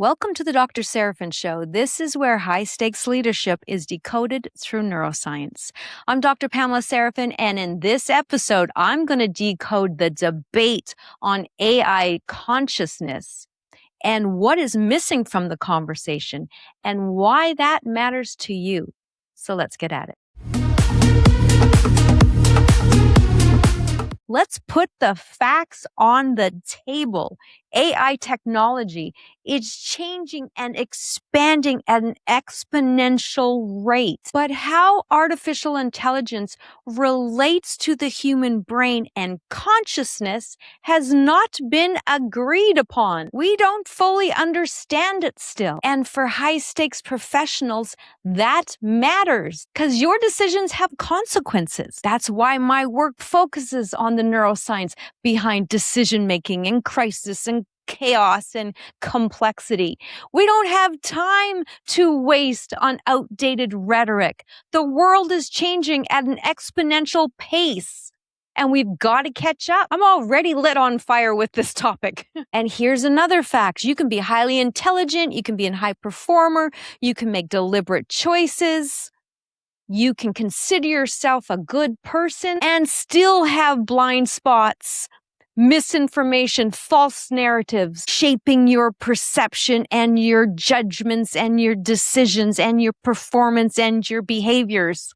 Welcome to the Dr. Seraphine Show. This is where high-stakes leadership is decoded through neuroscience. I'm Dr. Pamela Seraphine, and in this episode, I'm going to decode the debate on AI consciousness and what is missing from the conversation and why that matters to you. So let's get at it. Let's put the facts on the table. AI technology is changing and expanding at an exponential rate. But how artificial intelligence relates to the human brain and consciousness has not been agreed upon. We don't fully understand it still. And for high-stakes professionals, that matters because your decisions have consequences. That's why my work focuses on the neuroscience behind decision-making and crisis and chaos and complexity. We don't have time to waste on outdated rhetoric. The world is changing at an exponential pace, and we've got to catch up. I'm already lit on fire with this topic. And here's another fact. You can be highly intelligent. You can be a high performer. You can make deliberate choices. You can consider yourself a good person and still have blind spots, misinformation, false narratives shaping your perception and your judgments and your decisions and your performance and your behaviors.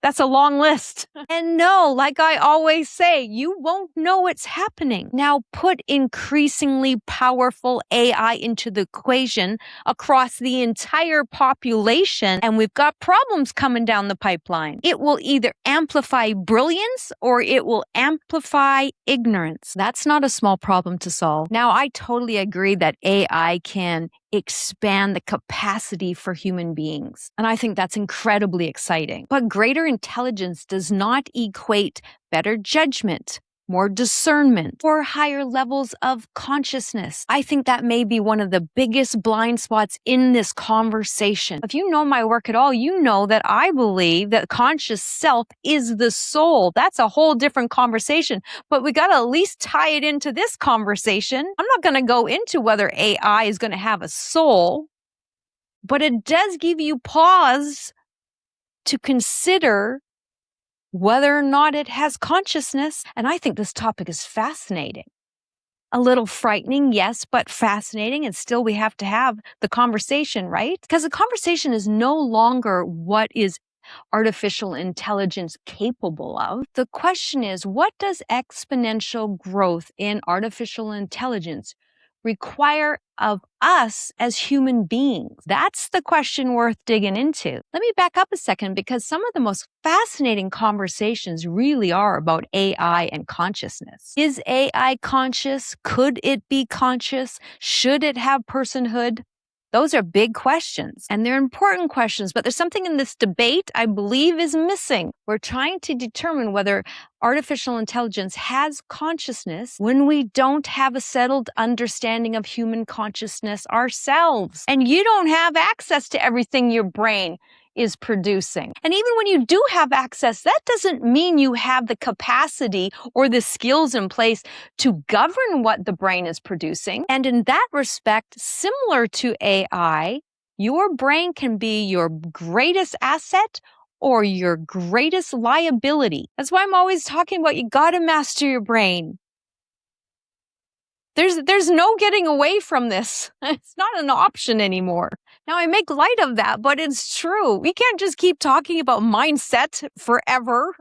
That's a long list. And no, like I always say, you won't know it's happening. Now put increasingly powerful AI into the equation across the entire population, and we've got problems coming down the pipeline. It will either amplify brilliance or it will amplify ignorance. That's not a small problem to solve. Now, I totally agree that AI can expand the capacity for human beings. And I think that's incredibly exciting. But greater intelligence does not equate better judgment, more discernment, or higher levels of consciousness. I think that may be one of the biggest blind spots in this conversation. If you know my work at all, you know that I believe that conscious self is the soul. That's a whole different conversation, but we got to at least tie it into this conversation. I'm not going to go into whether AI is going to have a soul, but it does give you pause to consider whether or not it has consciousness. And I think this topic is fascinating. A little frightening, yes, but fascinating. And still we have to have the conversation, right? Because the conversation is no longer what is artificial intelligence capable of. The question is, what does exponential growth in artificial intelligence require of us as human beings? That's the question worth digging into. Let me back up a second, because some of the most fascinating conversations really are about AI and consciousness. Is AI conscious? Could it be conscious? Should it have personhood? Those are big questions, and they're important questions, but there's something in this debate I believe is missing. We're trying to determine whether artificial intelligence has consciousness when we don't have a settled understanding of human consciousness ourselves. And you don't have access to everything your brain is producing. And even when you do have access, that doesn't mean you have the capacity or the skills in place to govern what the brain is producing. And in that respect, similar to AI, your brain can be your greatest asset or your greatest liability. That's why I'm always talking about you got to master your brain. There's no getting away from this. It's not an option anymore. Now, I make light of that, but it's true. We can't just keep talking about mindset forever.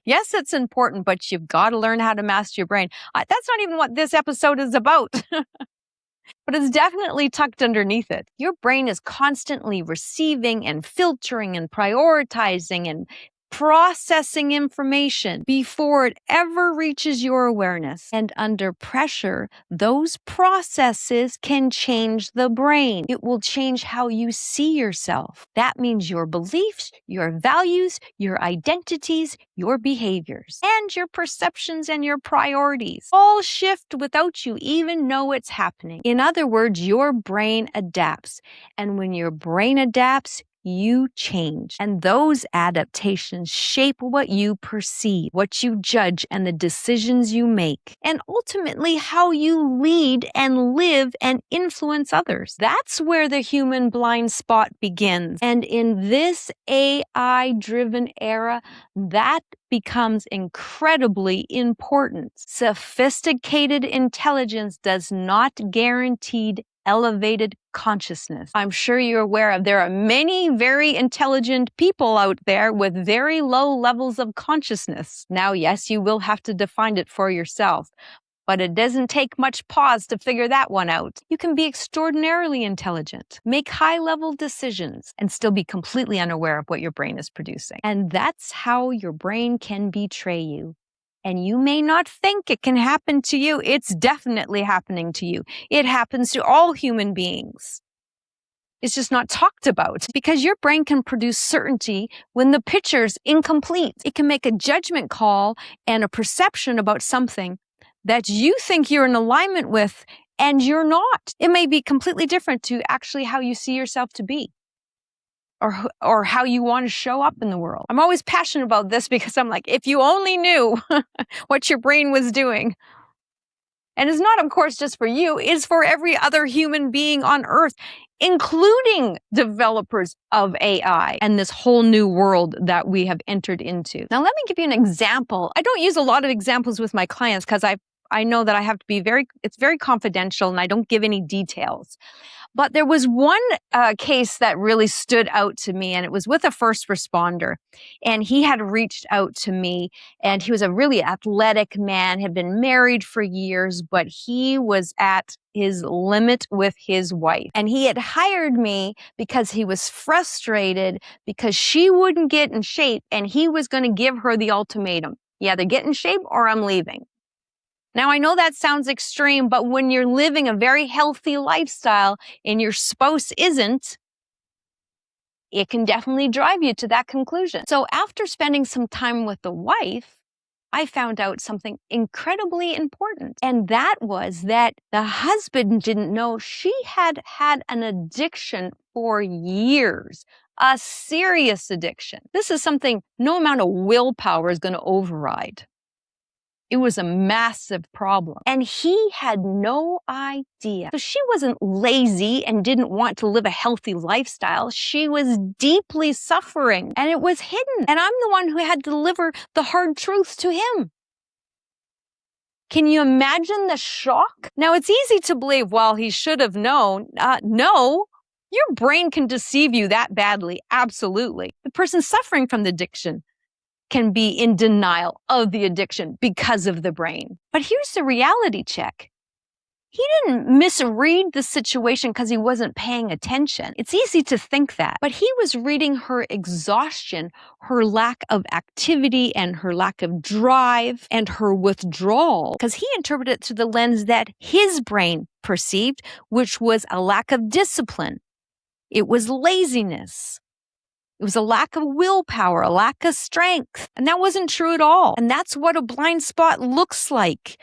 Yes, it's important, but you've got to learn how to master your brain. That's not even what this episode is about. But it's definitely tucked underneath it. Your brain is constantly receiving and filtering and prioritizing and processing information before it ever reaches your awareness. And under pressure, those processes can change the brain. It will change how you see yourself. That means your beliefs, your values, your identities, your behaviors, and your perceptions and your priorities all shift without you even know it's happening. In other words, your brain adapts. And when your brain adapts, you change. And those adaptations shape what you perceive, what you judge, and the decisions you make, and ultimately how you lead and live and influence others. That's where the human blind spot begins. And in this AI-driven era, that becomes incredibly important. Sophisticated intelligence does not guarantee elevated consciousness. I'm sure you're aware of there are many very intelligent people out there with very low levels of consciousness. Now, yes, you will have to define it for yourself, but it doesn't take much pause to figure that one out. You can be extraordinarily intelligent, make high-level decisions, and still be completely unaware of what your brain is producing. And that's how your brain can betray you. And you may not think it can happen to you. It's definitely happening to you. It happens to all human beings. It's just not talked about because your brain can produce certainty when the picture's incomplete. It can make a judgment call and a perception about something that you think you're in alignment with, and you're not. It may be completely different to actually how you see yourself to be, or how you want to show up in the world. I'm always passionate about this because I'm like, if you only knew what your brain was doing. And it's not, of course, just for you, it's for every other human being on earth, including developers of AI and this whole new world that we have entered into. Now, let me give you an example. I don't use a lot of examples with my clients because I know that I have to be it's very confidential and I don't give any details. But there was one case that really stood out to me, and it was with a first responder. And he had reached out to me, and he was a really athletic man, had been married for years, but he was at his limit with his wife. And he had hired me because he was frustrated because she wouldn't get in shape, and he was going to give her the ultimatum. You either get in shape or I'm leaving. Now, I know that sounds extreme, but when you're living a very healthy lifestyle and your spouse isn't, it can definitely drive you to that conclusion. So after spending some time with the wife, I found out something incredibly important. And that was that the husband didn't know she had had an addiction for years, a serious addiction. This is something no amount of willpower is going to override. It was a massive problem. And he had no idea. So she wasn't lazy and didn't want to live a healthy lifestyle. She was deeply suffering, and it was hidden. And I'm the one who had to deliver the hard truths to him. Can you imagine the shock? Now, it's easy to believe, well, he should have known. No, your brain can deceive you that badly. Absolutely. The person suffering from the addiction can be in denial of the addiction because of the brain. But here's the reality check. He didn't misread the situation because he wasn't paying attention. It's easy to think that. But he was reading her exhaustion, her lack of activity, and her lack of drive, and her withdrawal, because he interpreted it through the lens that his brain perceived, which was a lack of discipline. It was laziness. It was a lack of willpower, a lack of strength. And that wasn't true at all. And that's what a blind spot looks like.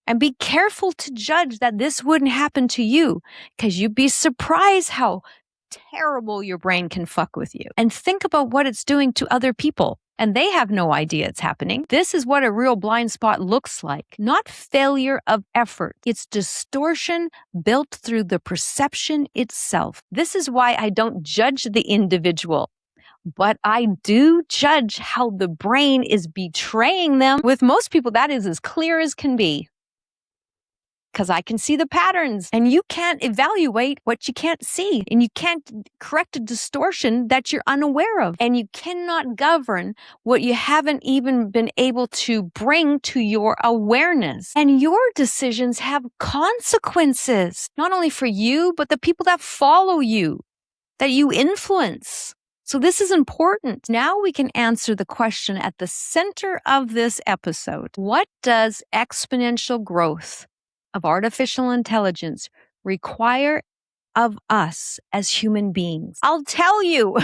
And be careful to judge that this wouldn't happen to you, because you'd be surprised how terrible your brain can fuck with you. And think about what it's doing to other people. And they have no idea it's happening. This is what a real blind spot looks like. Not failure of effort. It's distortion built through the perception itself. This is why I don't judge the individual, but I do judge how the brain is betraying them. With most people, that is as clear as can be, because I can see the patterns, and you can't evaluate what you can't see, and you can't correct a distortion that you're unaware of, and you cannot govern what you haven't even been able to bring to your awareness. And your decisions have consequences, not only for you, but the people that follow you, that you influence. So this is important. Now we can answer the question at the center of this episode. What does exponential growth of artificial intelligence require of us as human beings? I'll tell you.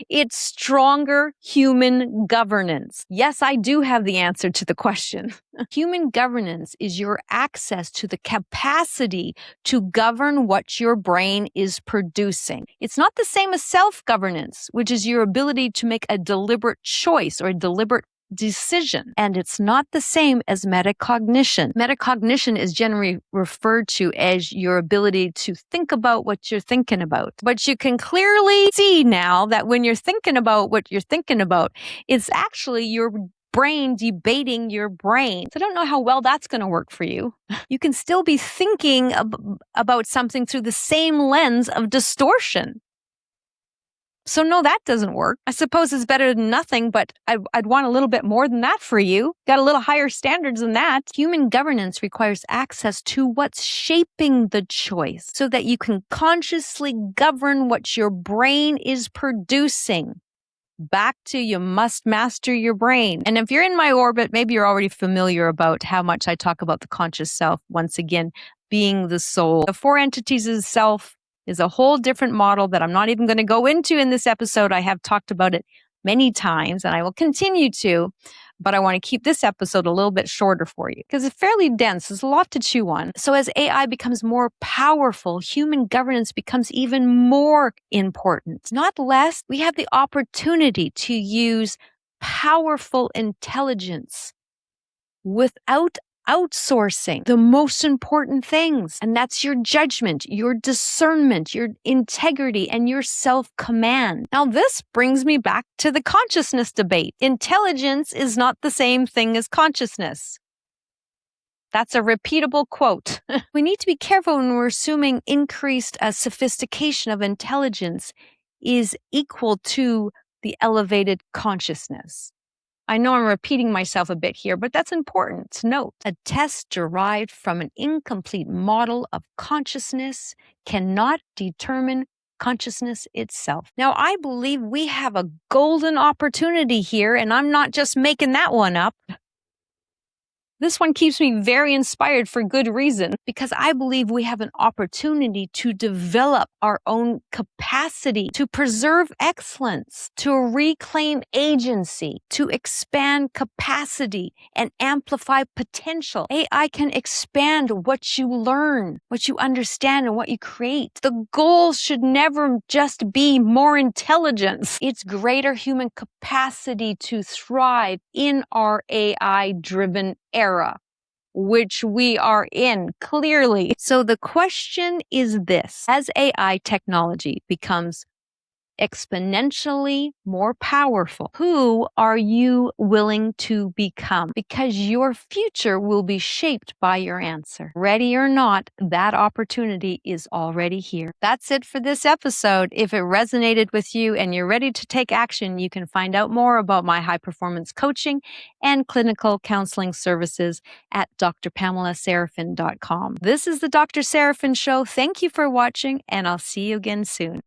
It's stronger human governance. Yes, I do have the answer to the question. Human governance is your access to the capacity to govern what your brain is producing. It's not the same as self-governance, which is your ability to make a deliberate choice or a deliberate decision. And it's not the same as metacognition. Metacognition is generally referred to as your ability to think about what you're thinking about. But you can clearly see now that when you're thinking about what you're thinking about, it's actually your brain debating your brain. So I don't know how well that's going to work for you. You can still be thinking about something through the same lens of distortion. So no, that doesn't work. I suppose it's better than nothing, but I'd want a little bit more than that for you. Got a little higher standards than that. Human governance requires access to what's shaping the choice so that you can consciously govern what your brain is producing. Back to you must master your brain. And if you're in my orbit, maybe you're already familiar about how much I talk about the conscious self, once again, being the soul. The four entities of self is a whole different model that I'm not even going to go into in this episode. I have talked about it many times and I will continue to, but I want to keep this episode a little bit shorter for you because it's fairly dense. There's a lot to chew on. So as AI becomes more powerful, human governance becomes even more important. Not less, we have the opportunity to use powerful intelligence without outsourcing the most important things. And that's your judgment, your discernment, your integrity, and your self-command. Now, this brings me back to the consciousness debate. Intelligence is not the same thing as consciousness. That's a repeatable quote. We need to be careful when we're assuming increased sophistication of intelligence is equal to the elevated consciousness. I know I'm repeating myself a bit here, but that's important to note. A test derived from an incomplete model of consciousness cannot determine consciousness itself. Now, I believe we have a golden opportunity here, and I'm not just making that one up. This one keeps me very inspired for good reason, because I believe we have an opportunity to develop our own capacity to preserve excellence, to reclaim agency, to expand capacity and amplify potential. AI can expand what you learn, what you understand, and what you create. The goal should never just be more intelligence. It's greater human capacity to thrive in our AI-driven era, which we are in clearly. So the question is this: as AI technology becomes exponentially more powerful, who are you willing to become? Because your future will be shaped by your answer. Ready or not, that opportunity is already here. That's it for this episode. If it resonated with you and you're ready to take action, you can find out more about my high performance coaching and clinical counseling services at drpamelaseraphine.com. This is the Dr. Seraphine Show. Thank you for watching, and I'll see you again soon.